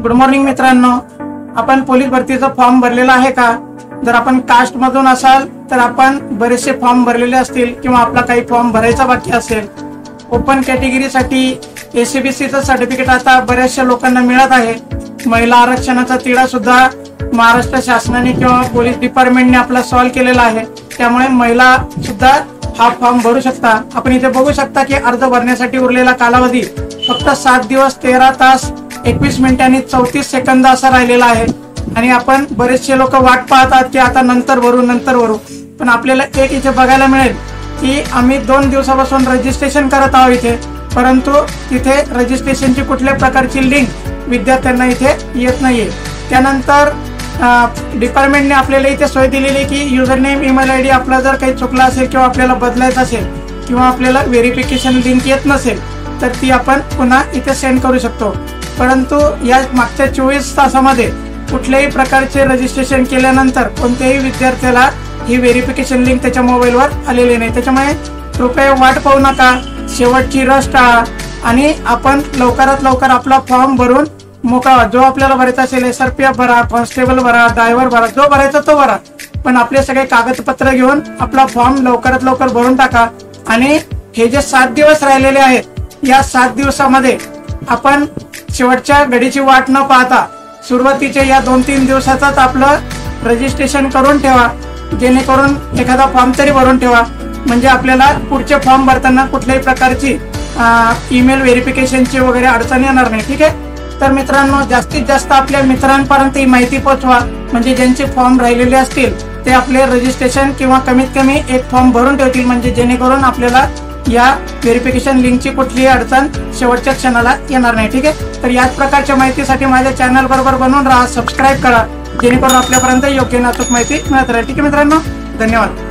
Good morning मित्रांनो, आपण police भरतीचा फॉर्म भरलेला आहे का? जर आपण कास्ट मधून असाल तर आपण बरेचसे फॉर्म भरलेले असतील किंवा आपला काही फॉर्म भरायचा बाकी असेल. ओपन कॅटेगरीसाठी एसीबीसीचं सर्टिफिकेट आता बऱ्याचशा लोकांना मिळत आहे. महिला आरक्षणाचा तिढा सुद्धा महाराष्ट्र शासनाने किंवा पोलीस डिपार्टमेंटने आपला सॉल्व्ह केलेला आहे. त्यामुळे महिला सुद्धा हा फॉर्म भरू शकता. आपण इथे बघू शकता की अर्ज भरण्यासाठी उरलेला कालावधी फक्त 7 दिवस 13 तास 21 मिनिटे आणि 34 सेकंद असा राहिलेला आहे. आणि आपण बरेचसे लोक वाट पाहतात की आता नंतर भरू. पण आपल्याला एक इथे बघायला मिळेल की आम्ही 2 दिवसापासून रजिस्ट्रेशन करत आहोत इथे, परंतु तिथे रजिस्ट्रेशनची कुठल्या प्रकारची लिंक विद्यार्थ्यांना इथे येत नाहीये. त्यानंतर डिपार्टमेंटने आपल्याला इथे सोय दिलेली की युजर नेम ईमेल आयडी आपला जर काही चुकला असेल किंवा आपल्याला बदलायचं असेल किंवा आपल्याला व्हेरिफिकेशन लिंक येत नसेल तर ती आपण पुन्हा इथे सेंड करू शकतो. परंतु या मागच्या 24 तासामध्ये कुठल्याही प्रकारचे रजिस्ट्रेशन केल्यानंतर कोणत्याही विद्यार्थ्याला ही व्हेरिफिकेशन लिंक त्याच्या मोबाईलवर आलेली नाही. त्याच्यामुळे कृपया वाट पाहू नका, शेवटची रस टाळा आणि आपण लवकरात लवकर आपला फॉर्म भरून मोकळा. जो आपल्याला भरायचा असेल SRPF भरा, कॉन्स्टेबल भरा, ड्रायव्हर भरा, जो भरायचा तो भरा. पण आपले सगळे कागदपत्र घेऊन आपला फॉर्म लवकरात लवकर भरून टाका. आणि हे जे 7 दिवस राहिलेले आहेत, या 7 दिवसामध्ये आपण शेवटच्या घडीची वाट न पाहता सुरुवातीच्या या 2-3 दिवसाचाच आपलं रजिस्ट्रेशन करून ठेवा, जेणेकरून एखादा फॉर्म तरी भरून ठेवा. म्हणजे आपल्याला पुढचे फॉर्म भरताना कुठल्याही प्रकारची ईमेल व्हेरिफिकेशनची वगैरे अडचण येणार नाही. ठीक आहे. तर मित्रांनो, जास्तीत जास्त आपल्या मित्रांपर्यंत ही माहिती पोहोचवा, म्हणजे ज्यांचे फॉर्म राहिलेले असतील ते आपले रजिस्ट्रेशन किंवा कमीत कमी एक फॉर्म भरून ठेवतील, म्हणजे जेणेकरून आपल्याला या व्हेरिफिकेशन लिंकची कुठलीही अडचण शेवटच्या क्षणाला येणार नाही. ठीक आहे. तर याच प्रकारच्या माहितीसाठी माझ्या चॅनल बरोबर बनवून राहा, सबस्क्राईब करा, जेणेकरून आपल्यापर्यंत योग्य अचूक माहिती मिळत राहील. ठीक आहे मित्रांनो, धन्यवाद.